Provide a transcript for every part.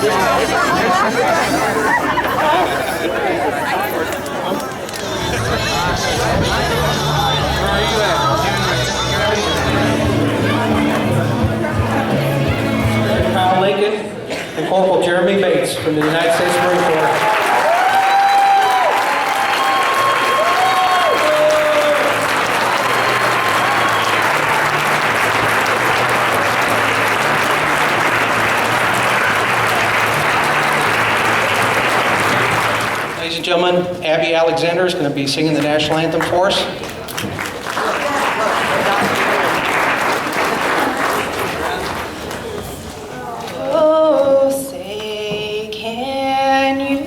Kyle Lincoln and Corporal Jeremy Bates from the United States Marine Corps. Ladies and gentlemen, Abby Alexander is going to be singing the national anthem for us. Oh, say, can you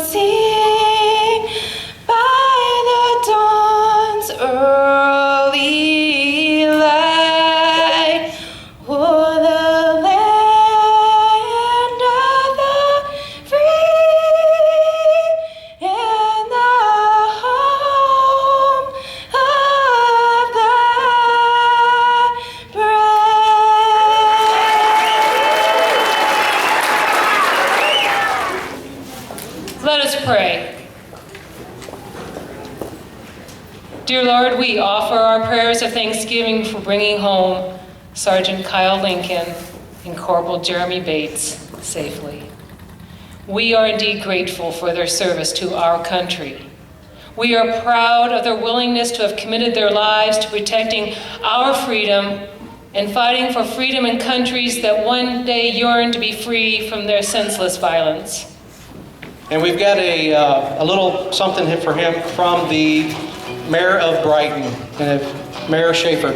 sing by the dawn's early light? Oh, the land of the free and the home of the brave. Let us pray. Dear Lord, we offer our prayers of thanksgiving for bringing home Sergeant Kyle Lincoln and Corporal Jeremy Bates safely. We are indeed grateful for their service to our country. We are proud of their willingness to have committed their lives to protecting our freedom and fighting for freedom in countries that one day yearn to be free from their senseless violence. And we've got a little something for him from the Mayor of Brighton, Mayor Schaefer.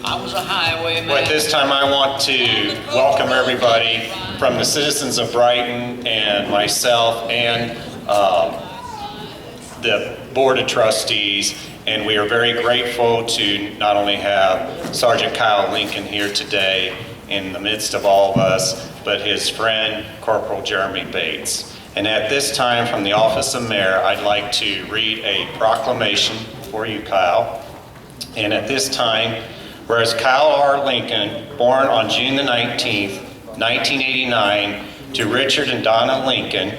I was a highwayman. But this time I want to welcome everybody from the citizens of Brighton and myself and the Board of Trustees. And we are very grateful to not only have Sergeant Kyle Lincoln here today in the midst of all of us, but his friend, Corporal Jeremy Bates. And at this time, from the Office of Mayor, I'd like to read a proclamation for you, Kyle. And at this time, whereas Kyle R. Lincoln, born on June the 19th, 1989, to Richard and Donna Lincoln,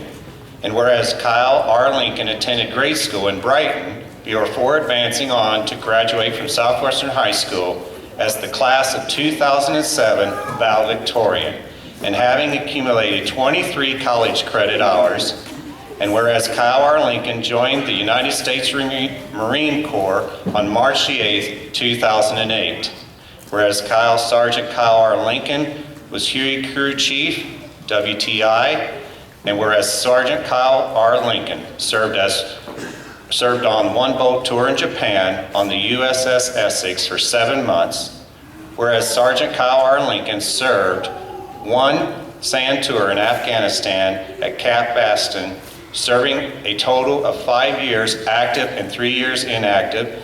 and whereas Kyle R. Lincoln attended grade school in Brighton before advancing on to graduate from Southwestern High School as the class of 2007 valedictorian, and having accumulated 23 college credit hours, and whereas Kyle R. Lincoln joined the United States Marine Corps on March the 8th, 2008, whereas Sergeant Kyle R. Lincoln was Huey Crew Chief, WTI, and whereas Sergeant Kyle R. Lincoln served on one boat tour in Japan on the USS Essex for 7 months, whereas Sergeant Kyle R. Lincoln served one sand tour in Afghanistan at Cap Baston, serving a total of 5 years active and 3 years inactive,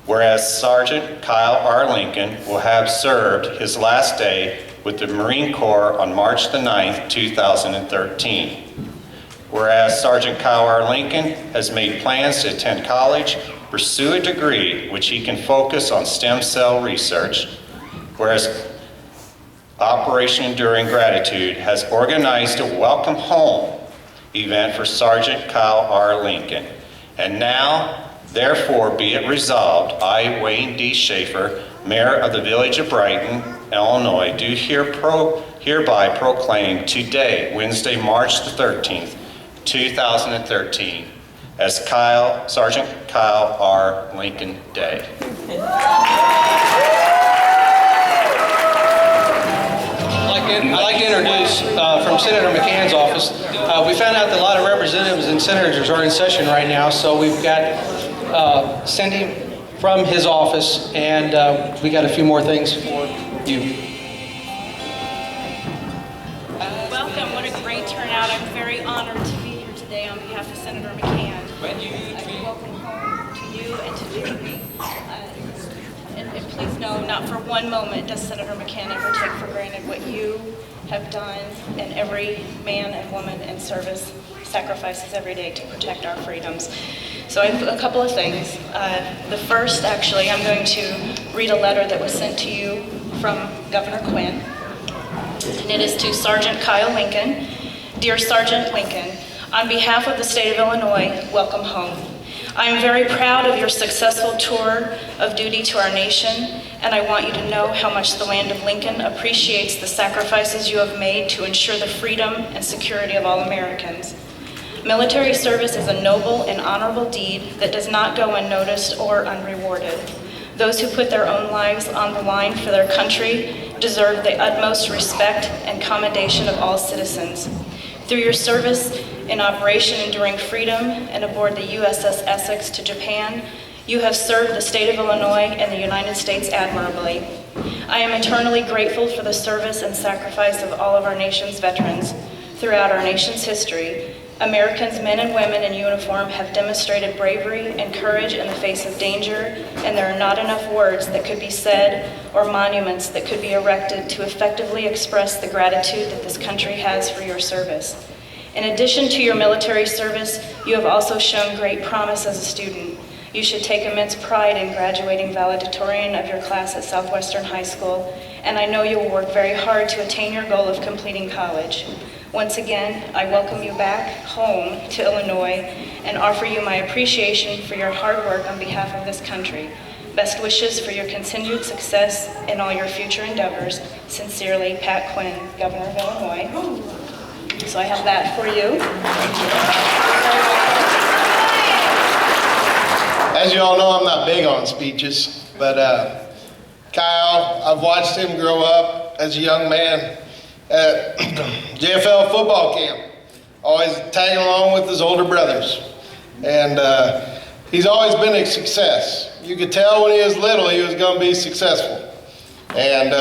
whereas Sergeant Kyle R. Lincoln will have served his last day with the Marine Corps on March the 9th, 2013. Whereas Sergeant Kyle R. Lincoln has made plans to attend college, pursue a degree which he can focus on stem cell research, whereas Operation Enduring Gratitude has organized a welcome home event for Sergeant Kyle R. Lincoln. And now, therefore, be it resolved, I, Wayne D. Schaefer, Mayor of the Village of Brighton, Illinois, do hereby proclaim today, Wednesday, March the 13th, 2013, as Sergeant Kyle R. Lincoln Day. I'd like to introduce from Senator McCann's office. We found out that a lot of representatives and senators are in session right now, so we've got Cindy from his office, and we got a few more things for you. Welcome. What a great turnout. I'm very honored to be here today on behalf of Senator McCann. Welcome home to you and to Jeremy. And please know, not for one moment does Senator McCann ever take for granted what you have done, and every man and woman in service sacrifices every day to protect our freedoms. So I have a couple of things. The first, actually, I'm going to read a letter that was sent to you from Governor Quinn. and it is to Sergeant Kyle Lincoln. Dear Sergeant Lincoln, on behalf of the state of Illinois, welcome home. I am very proud of your successful tour of duty to our nation, and I want you to know how much the land of Lincoln appreciates the sacrifices you have made to ensure the freedom and security of all Americans. Military service is a noble and honorable deed that does not go unnoticed or unrewarded. Those who put their own lives on the line for their country deserve the utmost respect and commendation of all citizens. Through your service in Operation Enduring Freedom and aboard the USS Essex to Japan, you have served the state of Illinois and the United States admirably. I am eternally grateful for the service and sacrifice of all of our nation's veterans. Throughout our nation's history, Americans, men and women in uniform, have demonstrated bravery and courage in the face of danger, and there are not enough words that could be said or monuments that could be erected to effectively express the gratitude that this country has for your service. In addition to your military service, you have also shown great promise as a student. You should take immense pride in graduating valedictorian of your class at Southwestern High School, and I know you will work very hard to attain your goal of completing college. Once again, I welcome you back home to Illinois and offer you my appreciation for your hard work on behalf of this country. Best wishes for your continued success in all your future endeavors. Sincerely, Pat Quinn, Governor of Illinois. So I have that for you. As you all know, I'm not big on speeches, but Kyle, I've watched him grow up as a young man at JFL football camp, always tagging along with his older brothers. And he's always been a success. You could tell when he was little he was going to be successful. And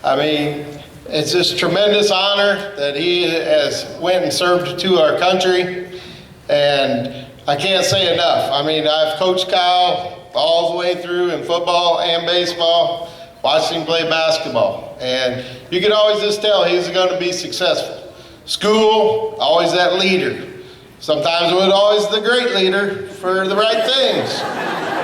I mean, it's just tremendous honor that he has went and served to our country. And I can't say enough. I mean, I've coached Kyle all the way through in football and baseball, watched him play basketball. And you could always just tell he's going to be successful. School, always that leader. Sometimes it was always the great leader for the right things.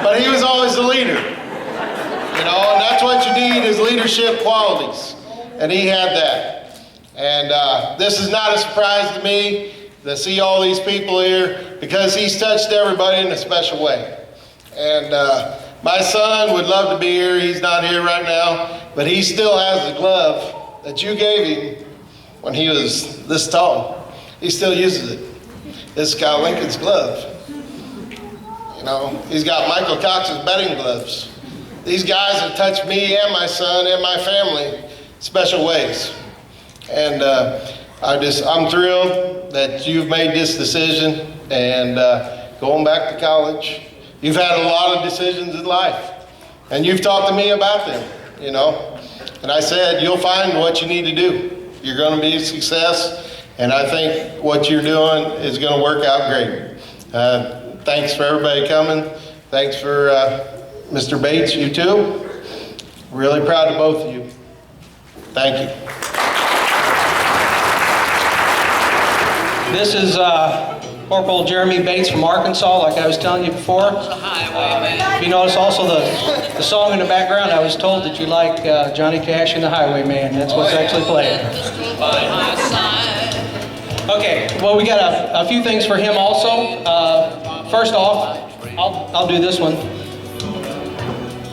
But he was always the leader. You know, and that's what you need is leadership qualities. And he had that. And this is not a surprise to me to see all these people here because he's touched everybody in a special way. And my son would love to be here. He's not here right now, but he still has the glove that you gave him when he was this tall. He still uses it. This is Kyle Lincoln's glove. You know, he's got Michael Cox's batting gloves. These guys have touched me and my son and my family special ways. And I'm thrilled that you've made this decision and going back to college. You've had a lot of decisions in life, and you've talked to me about them, you know. And I said, you'll find what you need to do. You're going to be a success, and I think what you're doing is going to work out great. Thanks for everybody coming. Thanks for Mr. Bates, you too. Really proud of both of you. Thank you. This is Corporal Jeremy Bates from Arkansas, like I was telling you before. You notice also the song in the background. I was told that you like Johnny Cash and the Highwayman. That's what's actually playing. Okay, well, we got a few things for him also. First off, I'll do this one.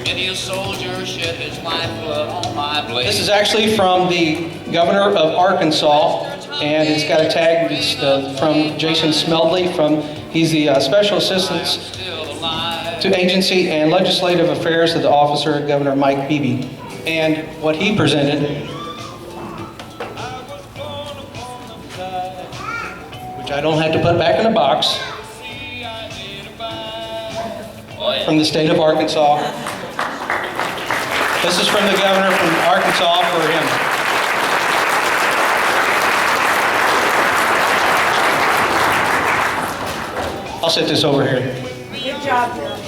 Many a soldier shed his lifeblood on my blade. This is actually from the governor of Arkansas, and it's got a tag from Jason Smedley. He's the Special Assistant to Agency and Legislative Affairs of the Officer of Governor Mike Beebe. And what he presented, which I don't have to put back in a box, from the state of Arkansas. This is from the governor from Arkansas for him. I'll set this over here. Good job, Jeremy.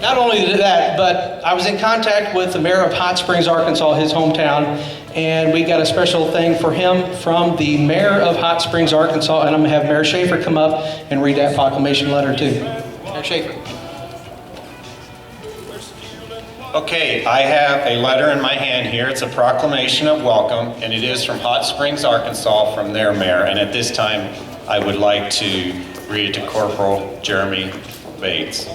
Not only did that, but I was in contact with the mayor of Hot Springs, Arkansas, his hometown, and we got a special thing for him from the mayor of Hot Springs, Arkansas, and I'm going to have Mayor Schaefer come up and read that proclamation letter too. Mayor Schaefer. Okay, I have a letter in my hand here. It's a proclamation of welcome, and it is from Hot Springs, Arkansas, from their mayor. And at this time, I would like to read it to Corporal Jeremy Bates.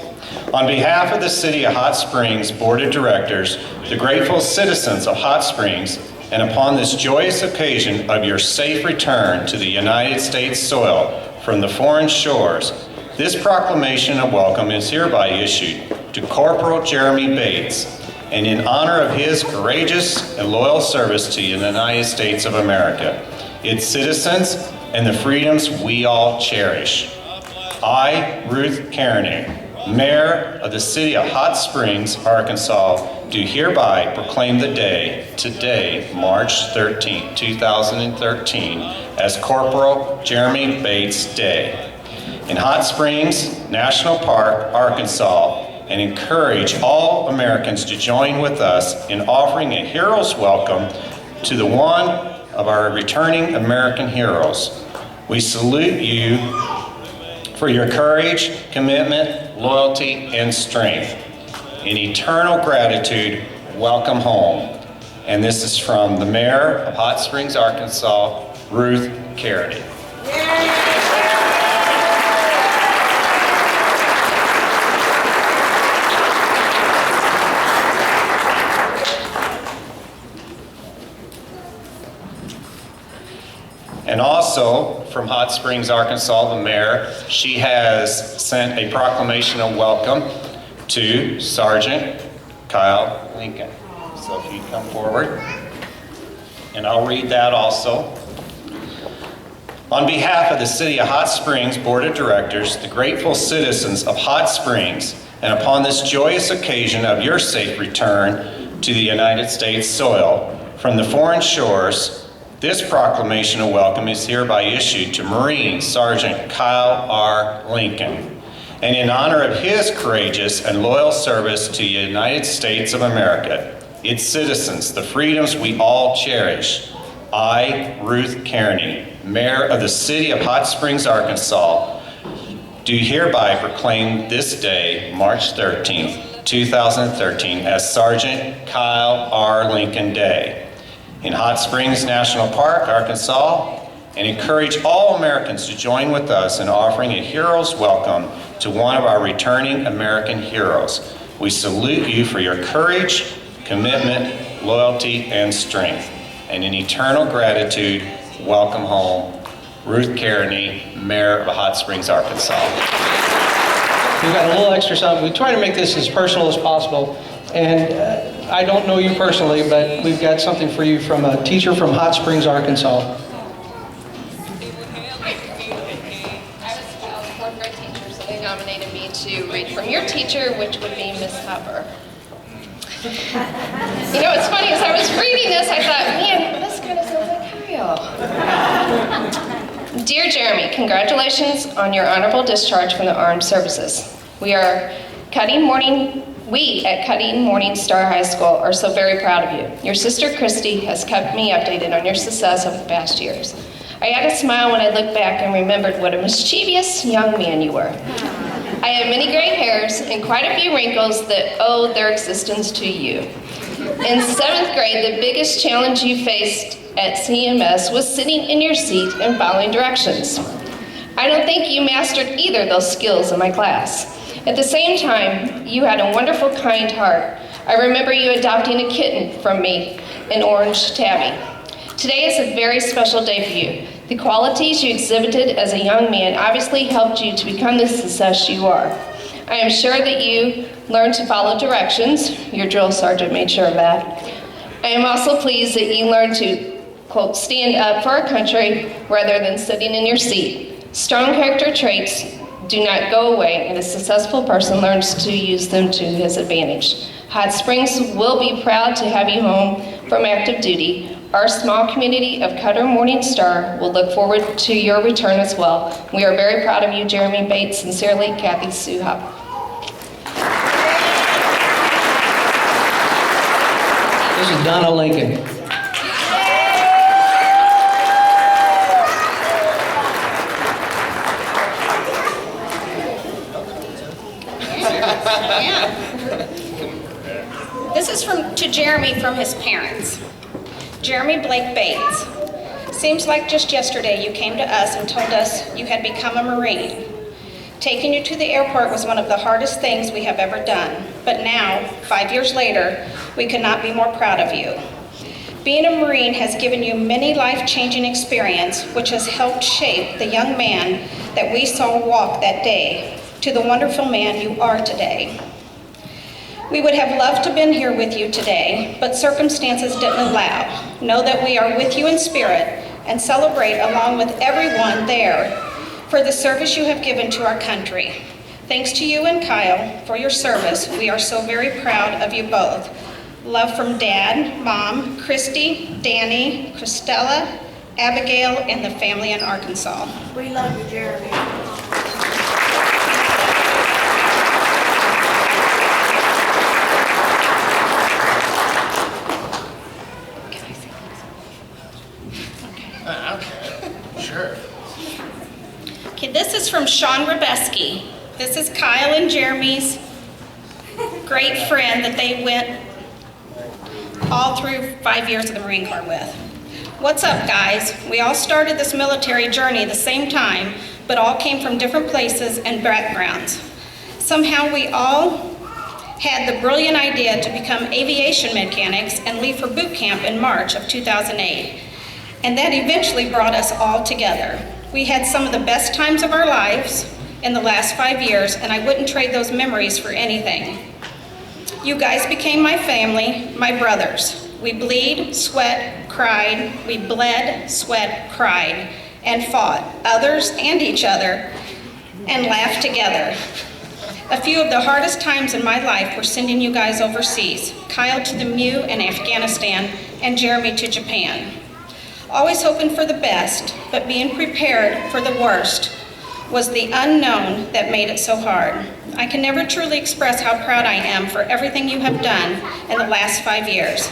On behalf of the City of Hot Springs Board of Directors, the grateful citizens of Hot Springs, and upon this joyous occasion of your safe return to the United States soil from the foreign shores, this proclamation of welcome is hereby issued to Corporal Jeremy Bates, and in honor of his courageous and loyal service to the United States of America, its citizens, and the freedoms we all cherish. I, Ruth Kearney, Mayor of the City of Hot Springs, Arkansas, do hereby proclaim the day, today, March 13, 2013, as Corporal Jeremy Bates Day in Hot Springs National Park, Arkansas, and encourage all Americans to join with us in offering a hero's welcome to the one of our returning American heroes. We salute you for your courage, commitment, loyalty, and strength. In eternal gratitude, welcome home. And this is from the Mayor of Hot Springs, Arkansas, Ruth Kearney. And also from Hot Springs, Arkansas, the mayor, she has sent a proclamation of welcome to Sergeant Kyle Lincoln. So if you'd come forward, and I'll read that also. On behalf of the City of Hot Springs Board of Directors, the grateful citizens of Hot Springs, and upon this joyous occasion of your safe return to the United States soil from the foreign shores, this proclamation of welcome is hereby issued to Marine Sergeant Kyle R. Lincoln, and in honor of his courageous and loyal service to the United States of America, its citizens, the freedoms we all cherish, I, Ruth Kearney, Mayor of the City of Hot Springs, Arkansas, do hereby proclaim this day, March 13th, 2013, as Sergeant Kyle R. Lincoln Day in Hot Springs National Park, Arkansas, and encourage all Americans to join with us in offering a hero's welcome to one of our returning American heroes. We salute you for your courage, commitment, loyalty, and strength. And in eternal gratitude, welcome home, Ruth Kearney, Mayor of Hot Springs, Arkansas. We've got a little extra something. We try to make this as personal as possible. And I don't know you personally, but we've got something for you from a teacher from Hot Springs, Arkansas. I was Kyle's fourth grade teacher, so they nominated me to read from your teacher, which would be Miss Hopper. You know, it's funny, as I was reading this, I thought, man, this kind of sounds like Kyle. Dear Jeremy, congratulations on your honorable discharge from the armed services. We at Cutting Morning Star High School are so very proud of you. Your sister Christy has kept me updated on your success over the past years. I had a smile when I looked back and remembered what a mischievous young man you were. I have many gray hairs and quite a few wrinkles that owe their existence to you. In 7th grade, the biggest challenge you faced at CMS was sitting in your seat and following directions. I don't think you mastered either of those skills in my class. At the same time, you had a wonderful, kind heart. I remember you adopting a kitten from me, an orange tabby. Today is a very special day for you. The qualities you exhibited as a young man obviously helped you to become the success you are. I am sure that you learned to follow directions. Your drill sergeant made sure of that. I am also pleased that you learned to, quote, stand up for our country rather than sitting in your seat. Strong character traits do not go away, and a successful person learns to use them to his advantage. Hot Springs will be proud to have you home from active duty. Our small community of Cutter Morning Star will look forward to your return as well. We are very proud of you, Jeremy Bates. Sincerely, Kathy Sue Hopper. This is Donna Lincoln. This is to Jeremy from his parents. Jeremy Blake Bates. Seems like just yesterday you came to us and told us you had become a Marine. Taking you to the airport was one of the hardest things we have ever done, but now, 5 years later, we could not be more proud of you. Being a Marine has given you many life-changing experience, which has helped shape the young man that we saw walk that day to the wonderful man you are today. We would have loved to have been here with you today, but circumstances didn't allow. Know that we are with you in spirit and celebrate along with everyone there for the service you have given to our country. Thanks to you and Kyle for your service. We are so very proud of you both. Love from Dad, Mom, Christy, Danny, Christella, Abigail, and the family in Arkansas. We love you, Jeremy. Sure. Okay, this is from Sean Rabeski. This is Kyle and Jeremy's great friend that they went all through 5 years of the Marine Corps with. What's up, guys? We all started this military journey at the same time, but all came from different places and backgrounds. Somehow we all had the brilliant idea to become aviation mechanics and leave for boot camp in March of 2008. And that eventually brought us all together. We had some of the best times of our lives in the last 5 years, and I wouldn't trade those memories for anything. You guys became my family, my brothers. We bleed, sweat, cried. We bled, sweat, cried, and fought, others and each other, and laughed together. A few of the hardest times in my life were sending you guys overseas, Kyle to the MU in Afghanistan, and Jeremy to Japan. Always hoping for the best, but being prepared for the worst was the unknown that made it so hard. I can never truly express how proud I am for everything you have done in the last 5 years.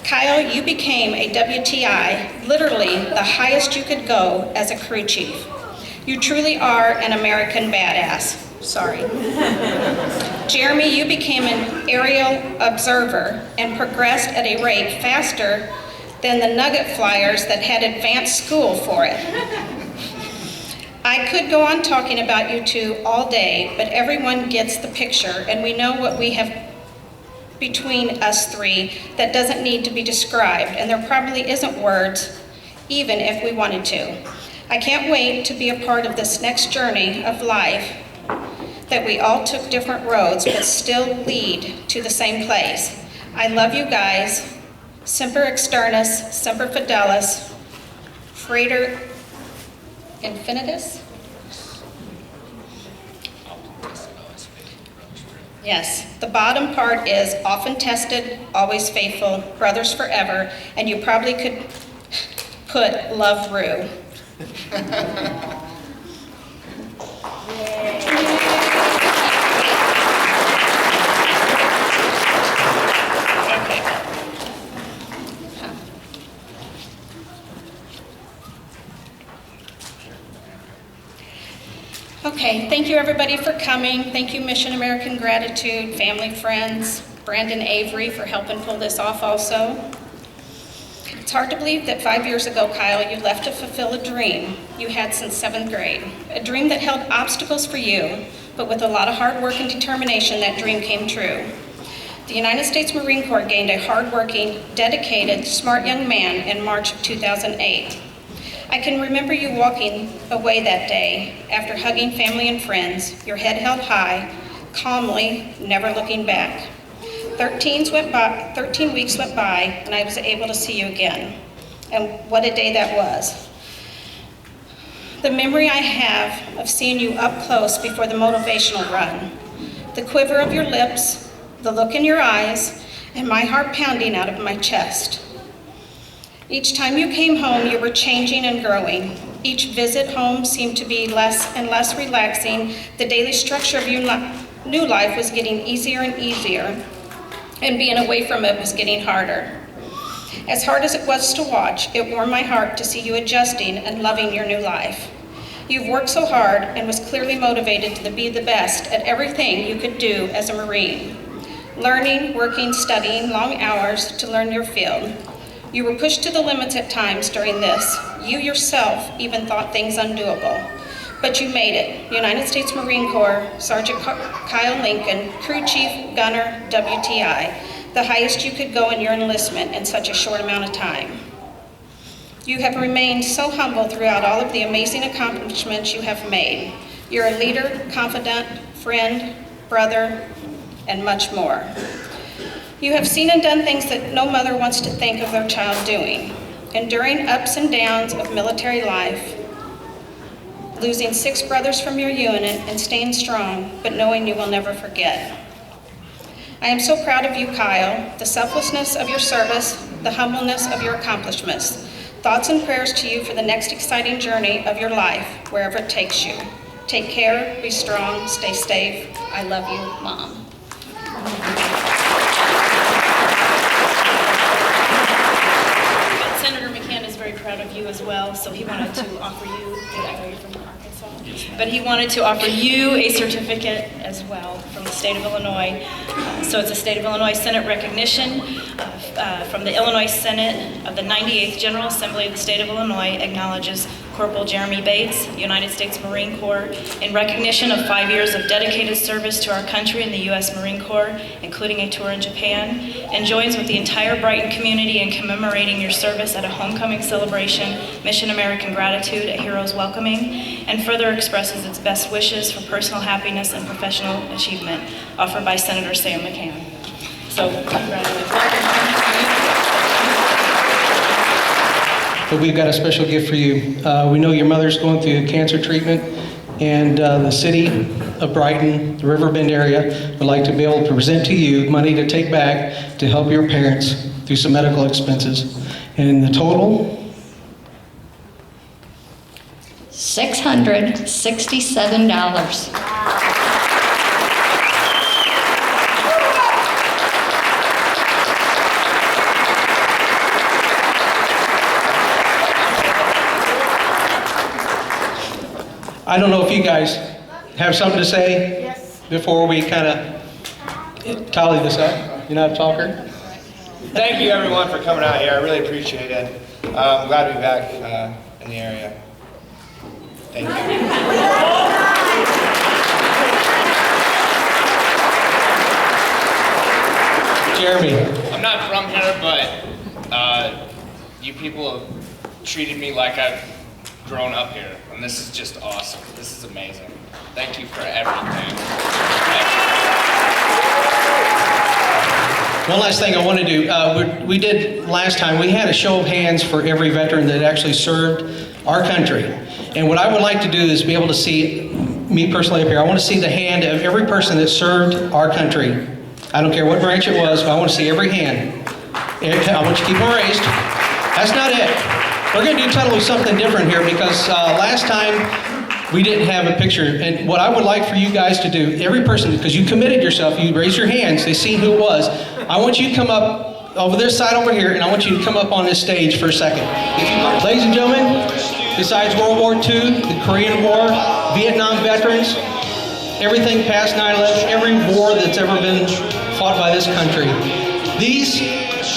Kyle, you became a WTI, literally the highest you could go as a crew chief. You truly are an American badass. Sorry. Jeremy, you became an aerial observer and progressed at a rate faster than the nugget flyers that had advanced school for it. I could go on talking about you two all day, but everyone gets the picture, and we know what we have between us three that doesn't need to be described, and there probably isn't words, even if we wanted to. I can't wait to be a part of this next journey of life that we all took different roads, but still lead to the same place. I love you guys. Semper externus, semper fidelis, frater infinitus? Yes, the bottom part is often tested, always faithful, brothers forever, and you probably could put love Rue. Okay, thank you everybody for coming. Thank you Mission American Gratitude, family, friends, Brandon Avery for helping pull this off also. It's hard to believe that 5 years ago, Kyle, you left to fulfill a dream you had since 7th grade. A dream that held obstacles for you, but with a lot of hard work and determination, that dream came true. The United States Marine Corps gained a hardworking, dedicated, smart young man in March of 2008. I can remember you walking away that day after hugging family and friends, your head held high, calmly, never looking back. 13 weeks went by, and I was able to see you again. And what a day that was. The memory I have of seeing you up close before the motivational run, the quiver of your lips, the look in your eyes, and my heart pounding out of my chest. Each time you came home, you were changing and growing. Each visit home seemed to be less and less relaxing. The daily structure of your new life was getting easier and easier, and being away from it was getting harder. As hard as it was to watch, it warmed my heart to see you adjusting and loving your new life. You've worked so hard and was clearly motivated to be the best at everything you could do as a Marine. learning, working, studying long hours to learn your field. You were pushed to the limits at times during this. You yourself even thought things undoable. But you made it. United States Marine Corps, Sergeant Kyle Lincoln, Crew Chief Gunner, WTI, the highest you could go in your enlistment in such a short amount of time. You have remained so humble throughout all of the amazing accomplishments you have made. You're a leader, confidant, friend, brother, and much more. You have seen and done things that no mother wants to think of their child doing. Enduring ups and downs of military life, losing 6 brothers from your unit and staying strong, but knowing you will never forget. I am so proud of you, Kyle, the selflessness of your service, the humbleness of your accomplishments. Thoughts and prayers to you for the next exciting journey of your life, wherever it takes you. Take care, be strong, stay safe. I love you, Mom. Senator McCann is very proud of you as well, so he wanted to offer you, I know you're from Arkansas, but he wanted to offer you a certificate as well from the state of Illinois. So it's a state of Illinois Senate recognition from the Illinois Senate of the 98th General Assembly of the state of Illinois acknowledges Corporal Jeremy Bates, United States Marine Corps, in recognition of 5 years of dedicated service to our country in the U.S. Marine Corps, including a tour in Japan, and joins with the entire Brighton community in commemorating your service at a homecoming celebration, Mission American Gratitude, a hero's welcoming, and further expresses its best wishes for personal happiness and professional achievement, offered by Senator Sam McCann. So, congratulations. But we've got a special gift for you. We know your mother's going through cancer treatment, and the city of Brighton, the Riverbend area, would like to be able to present to you money to take back to help your parents through some medical expenses. And the total? $667. I don't know if you guys have something to say before we kind of tally this up. You're not a talker? Thank you, everyone, for coming out here. I really appreciate it. I'm glad to be back in the area. Thank you. Jeremy. I'm not from here, but you people have treated me like I've grown up here, and this is just awesome. This is amazing. Thank you for everything. One last thing I want to do, we did last time, we had a show of hands for every veteran that actually served our country. And what I would like to do is be able to see, me personally up here, I want to see the hand of every person that served our country. I don't care what branch it was, but I want to see every hand. I want you to keep them raised. That's not it. We're going to do totally something different here because last time we didn't have a picture. And what I would like for you guys to do, every person, because you committed yourself, you raised your hands, they seen who it was. I want you to come up over this side over here, and I want you to come up on this stage for a second. Ladies and gentlemen, besides World War II, the Korean War, Vietnam veterans, everything past 9/11, every war that's ever been fought by this country, these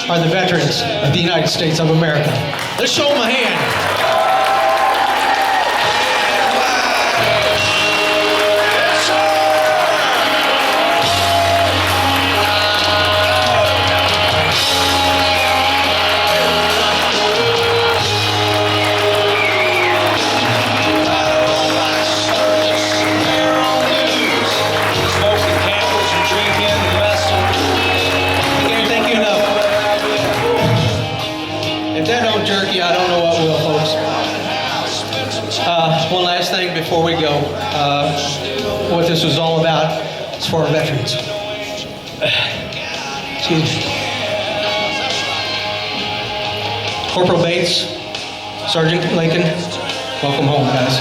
are the veterans of the United States of America. Let's show them a hand. One last thing before we go. What this was all about is for our veterans. Excuse me. Corporal Bates, Sergeant Lincoln, welcome home, guys.